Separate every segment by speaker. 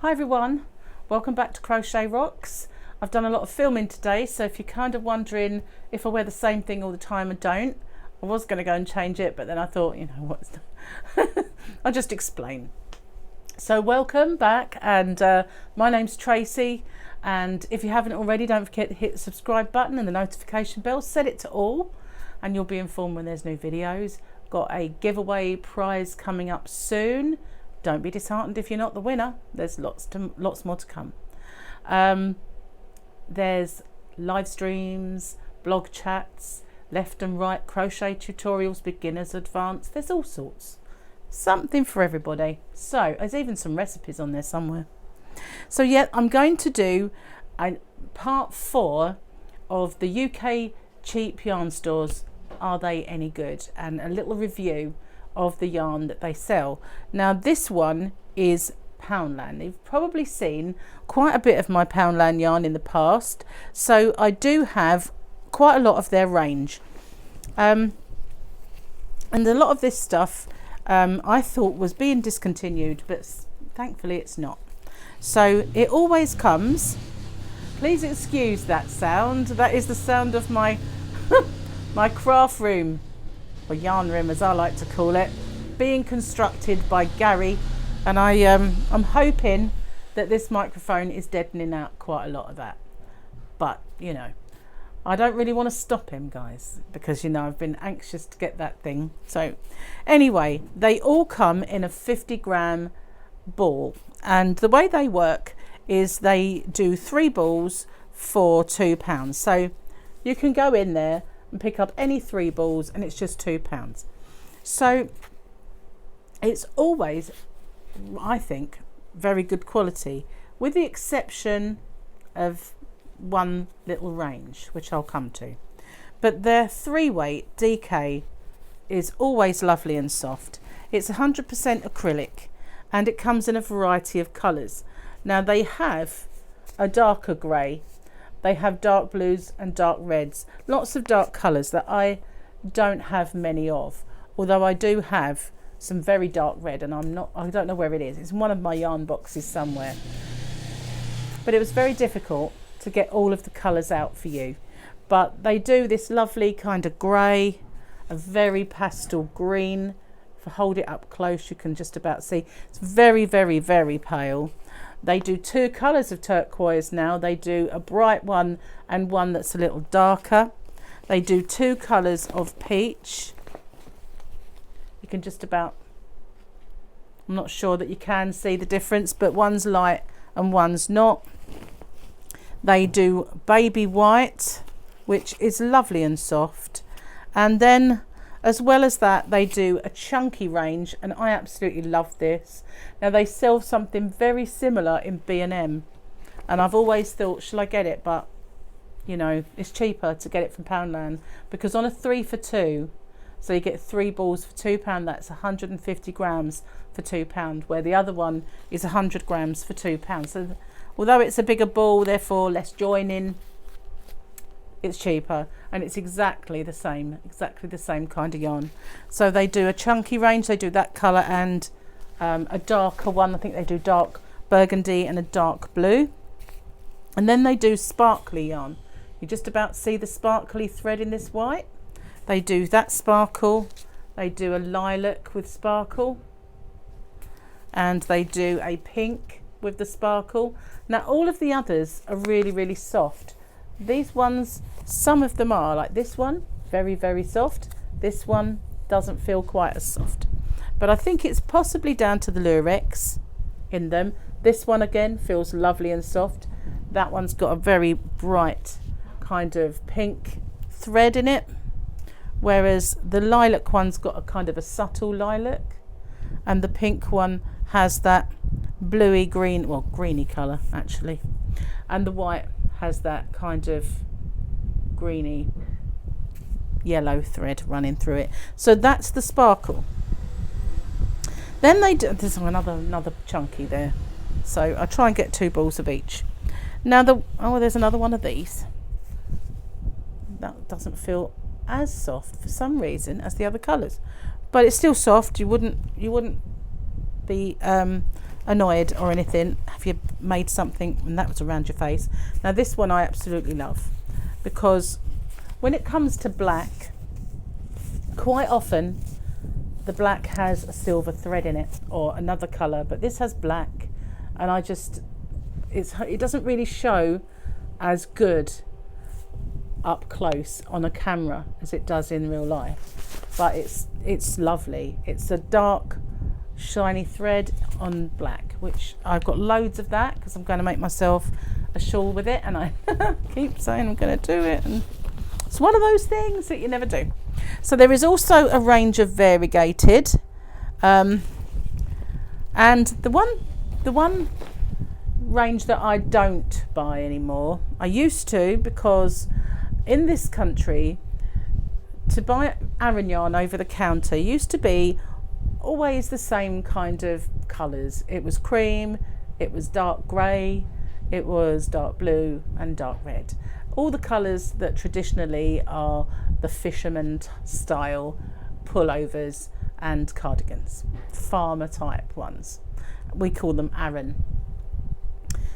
Speaker 1: Hi everyone, welcome back to Crochet Rocks. I've done a lot of filming today, so if you're kind of wondering if I wear the same thing all the time, I don't. I was going to go and change it, but then I thought, you know, what's I'll just explain. So welcome back, and my name's Tracy, and if you haven't already, don't forget to hit the subscribe button and the notification bell, set it to all, and you'll be informed when there's new videos. Got a giveaway prize coming up soon. Don't be disheartened if you're not the winner. There's lots more to come. There's live streams, blog chats, left and right crochet tutorials, beginners, advanced. There's all sorts. Something for everybody. So there's even some recipes on there somewhere. So yeah, I'm going to do a part 4 of the UK cheap yarn stores. Are they any good? And a little review of the yarn that they sell. Now this one is Poundland. You've probably seen quite a bit of my Poundland yarn in the past, so I do have quite a lot of their range, and a lot of this stuff I thought was being discontinued, but thankfully it's not. So it always comes, please excuse that sound, that is the sound of my my craft room, or yarn room as I like to call it, being constructed by Gary, and I'm hoping that this microphone is deadening out quite a lot of that, but you know, I don't really want to stop him, guys, because you know I've been anxious to get that thing. So anyway, they all come in a 50-gram ball, and the way they work is they do 3 balls for £2, so you can go in there and pick up any 3 balls and it's just £2. So it's always, I think, very good quality, with the exception of one little range which I'll come to, but their 3-weight DK is always lovely and soft. It's 100% acrylic and it comes in a variety of colours. Now they have a darker grey, they have dark blues and dark reds, lots of dark colours that I don't have many of, although I do have some very dark red, and I don't know where it is. It's in one of my yarn boxes somewhere. But it was very difficult to get all of the colours out for you. But they do this lovely kind of grey, a very pastel green. If I hold it up close, you can just about see. It's very, very, very pale. They do 2 colours of turquoise now. They do a bright one and one that's a little darker. They do 2 colours of peach. You can just about, I'm not sure that you can see the difference, but one's light and one's not. They do baby white, which is lovely and soft. And then, as well as that, they do a chunky range, and I absolutely love this. Now they sell something very similar in B&M, and I've always thought, shall I get it? But you know, it's cheaper to get it from Poundland, because on a 3 for 2, so you get 3 balls for £2, that's 150 grams for £2, where the other one is 100 grams for £2. So although it's a bigger ball, therefore less joining, it's cheaper, and it's exactly the same kind of yarn. So they do a chunky range, they do that colour and a darker one. I think they do dark burgundy and a dark blue, and then they do sparkly yarn. You just about see the sparkly thread in this white. They do that sparkle, they do a lilac with sparkle, and they do a pink with the sparkle. Now all of the others are really, really soft. These ones, some of them are, like this one, very, very soft. This one doesn't feel quite as soft, but I think it's possibly down to the lurex in them. This one again feels lovely and soft. That one's got a very bright kind of pink thread in it, whereas the lilac one's got a kind of a subtle lilac, and the pink one has that bluey green, well, greeny colour actually, and the white has that kind of greeny yellow thread running through it. So that's the sparkle. Then they do, there's another chunky there, so I try and get 2 balls of each. Now there's another one of these that doesn't feel as soft for some reason as the other colours, but it's still soft. You wouldn't be annoyed or anything if you made something and that was around your face. Now this one I absolutely love, because when it comes to black, quite often the black has a silver thread in it or another colour, but this has black, and it doesn't really show as good up close on a camera as it does in real life, but it's lovely. It's a dark shiny thread on black, which I've got loads of that because I'm going to make myself a shawl with it, and I keep saying I'm going to do it, and it's one of those things that you never do. So there is also a range of variegated, and the one range that I don't buy anymore, I used to, because in this country to buy Aran yarn over the counter used to be always the same kind of colours. It was cream, it was dark grey, it was dark blue and dark red. All the colours that traditionally are the fisherman style pullovers and cardigans, farmer type ones. We call them Aran.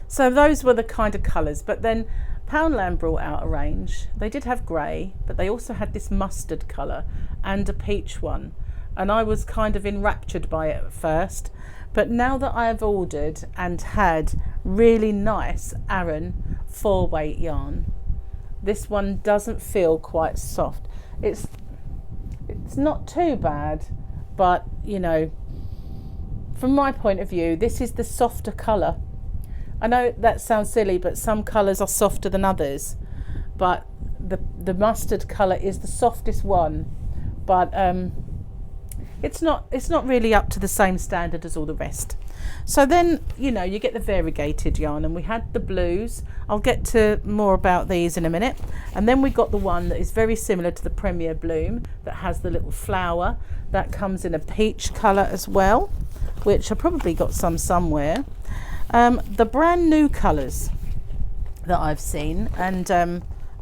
Speaker 1: So those were the kind of colours, but then Poundland brought out a range. They did have grey, but they also had this mustard colour and a peach one, and I was kind of enraptured by it at first, but now that I have ordered and had really nice Aran 4-weight yarn, this one doesn't feel quite soft. It's not too bad, but you know, from my point of view, this is the softer colour. I know that sounds silly, but some colours are softer than others, but the mustard colour is the softest one, but it's not really up to the same standard as all the rest. So then, you know, you get the variegated yarn, and we had the blues. I'll get to more about these in a minute. And then we got the one that is very similar to the Premier Bloom, that has the little flower, that comes in a peach colour as well, which I probably got some somewhere. The brand new colours that I've seen and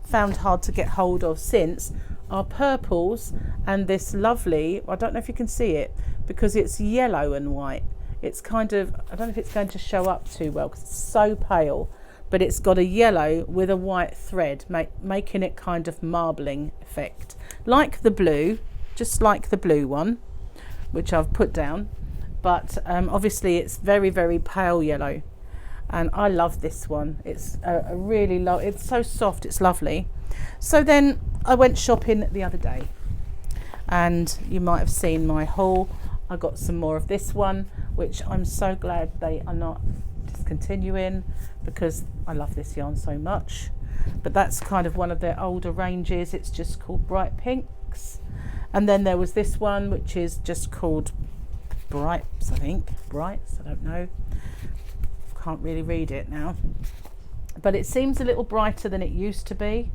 Speaker 1: found hard to get hold of since are purples and this lovely, I don't know if you can see it because it's yellow and white. It's kind of, I don't know if it's going to show up too well because it's so pale, but it's got a yellow with a white thread, making it kind of marbling effect. Like the blue, just like the blue one, which I've put down. But obviously it's very, very pale yellow, and I love this one. It's a really it's so soft, it's lovely. So then I went shopping the other day, and you might have seen my haul. I got some more of this one, which I'm so glad they are not discontinuing, because I love this yarn so much. But that's kind of one of their older ranges. It's just called Bright Pinks. And then there was this one, which is just called Brights, I think. Brights, I don't know. Can't really read it now. But it seems a little brighter than it used to be.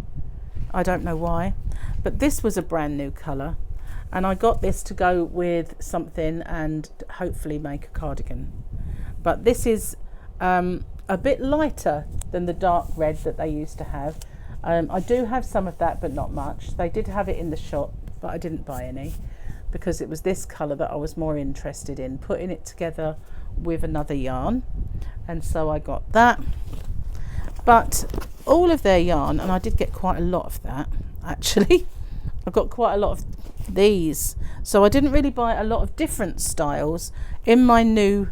Speaker 1: I don't know why. But this was a brand new colour. And I got this to go with something and hopefully make a cardigan. But this is a bit lighter than the dark red that they used to have. I do have some of that, but not much. They did have it in the shop, but I didn't buy any, because it was this colour that I was more interested in, putting it together with another yarn, and so I got that. But all of their yarn, and I did get quite a lot of that actually, I got quite a lot of these, so I didn't really buy a lot of different styles in my new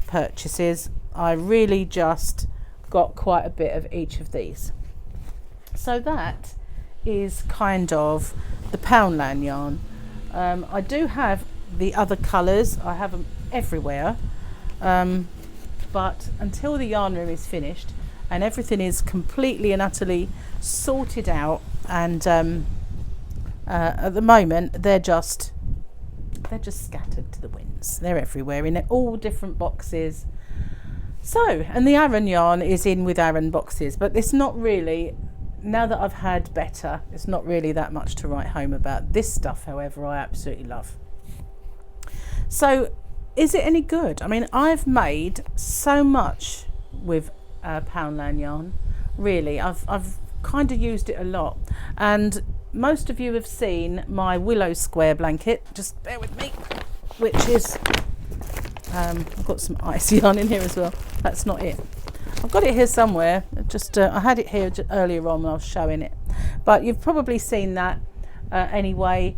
Speaker 1: purchases. I really just got quite a bit of each of these. So that is kind of the Poundland yarn. I do have the other colours, I have them everywhere, but until the yarn room is finished and everything is completely and utterly sorted out, and at the moment they're just scattered to the winds. They're everywhere in all different boxes. So, and the Aran yarn is in with Aran boxes, but it's not really, now that I've had better, it's not really that much to write home about. This stuff, however, I absolutely love. So, is it any good? I mean, I've made so much with Poundland yarn. Really, I've kind of used it a lot, and most of you have seen my willow square blanket. Just bear with me, which is I've got some ice yarn in here as well. That's not it. I've got it here somewhere. Just I had it here earlier on when I was showing it, but you've probably seen that anyway.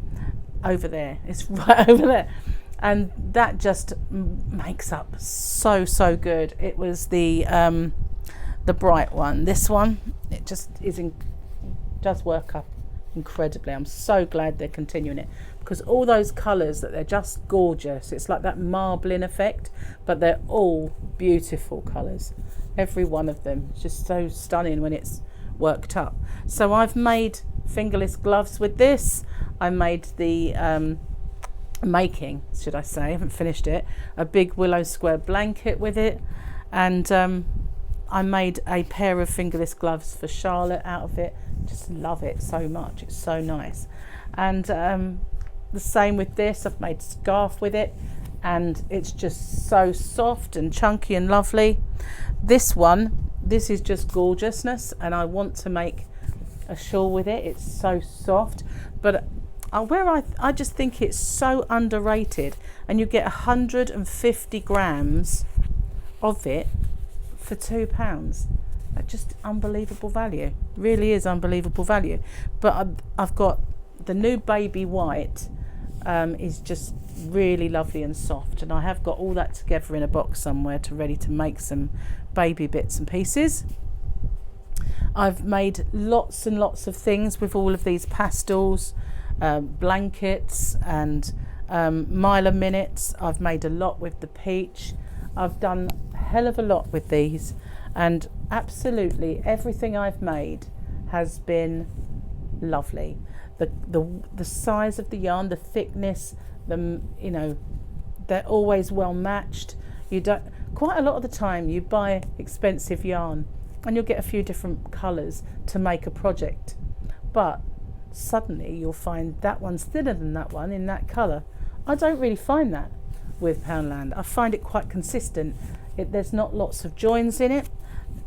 Speaker 1: Over there, it's right over there, and that just makes up so good. It was the bright one. This one, it just does work up incredibly. I'm so glad they're continuing it, because all those colours, that they're just gorgeous. It's like that marbling effect, but they're all beautiful colours. Every one of them is just so stunning when it's worked up. So I've made fingerless gloves with this. I made the making, should I say, I haven't finished it, a big willow square blanket with it, and I made a pair of fingerless gloves for Charlotte out of it. Just love it so much, it's so nice. And the same with this, I've made a scarf with it, and it's just so soft and chunky and lovely. This one, this is just gorgeousness, and I want to make a shawl with it. It's so soft, but I just think it's so underrated, and you get 150 grams of it for £2. That's just unbelievable value. Really is unbelievable value. But I've got the new baby white, is just really lovely and soft, and I have got all that together in a box somewhere ready to make some baby bits and pieces. I've made lots and lots of things with all of these pastels, blankets and Mile a Minutes. I've made a lot with the peach. I've done a hell of a lot with these, and absolutely everything I've made has been lovely. The size of the yarn, the thickness, you know, they're always well matched. You don't, quite a lot of the time you buy expensive yarn and you'll get a few different colours to make a project, but suddenly you'll find that one's thinner than that one in that colour. I don't really find that with Poundland. I find it quite consistent. There's not lots of joins in it.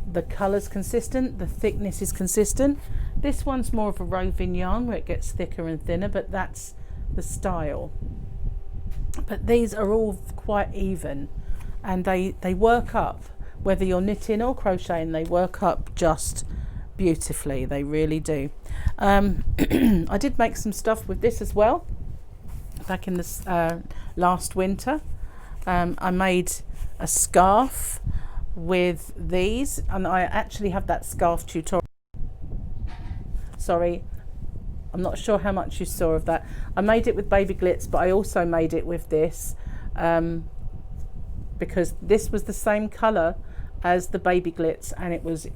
Speaker 1: The colour's consistent, the thickness is consistent. This one's more of a roving yarn where it gets thicker and thinner, but that's the style. But these are all quite even, and they work up, whether you're knitting or crocheting, they work up just beautifully. They really do. I did make some stuff with this as well back in this last winter. I made a scarf with these, and I actually have that scarf tutorial. Sorry, I'm not sure how much you saw of that. I made it with baby glitz, but I also made it with this because this was the same colour as the baby glitz, and it was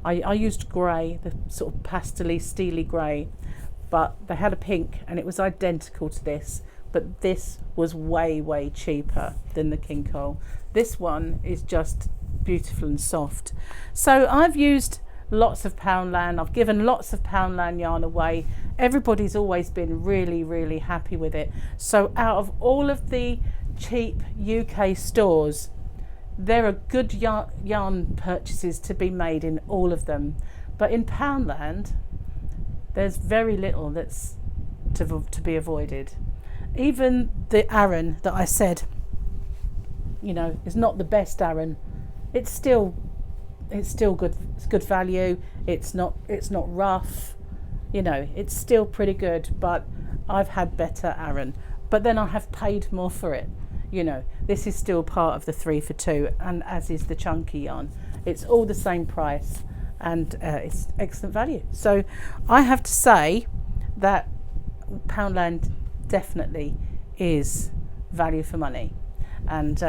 Speaker 1: I used grey, the sort of pastely steely grey, but they had a pink and it was identical to this, but this was way cheaper than the King Cole. This one is just beautiful and soft. So I've used lots of Poundland. I've given lots of Poundland yarn away. Everybody's always been really happy with it. So out of all of the cheap UK stores, there are good yarn purchases to be made in all of them, but in Poundland there's very little that's to be avoided. Even the Aran that I said, you know, is not the best Aran, it's still good. It's good value. It's not rough, you know, it's still pretty good, but I've had better Aran, but then I have paid more for it. You know, this is still part of the 3 for 2, and as is the chunky yarn. It's all the same price, and it's excellent value. So I have to say that Poundland definitely is value for money, and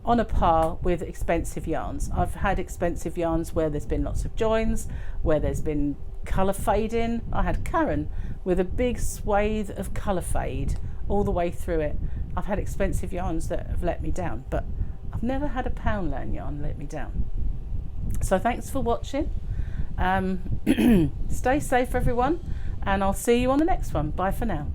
Speaker 1: on a par with expensive yarns. I've had expensive yarns where there's been lots of joins, where there's been colour fading. I had Karen with a big swathe of colour fade all the way through it. I've had expensive yarns that have let me down, but I've never had a Poundland yarn let me down. So thanks for watching. Stay safe everyone, and I'll see you on the next one. Bye for now.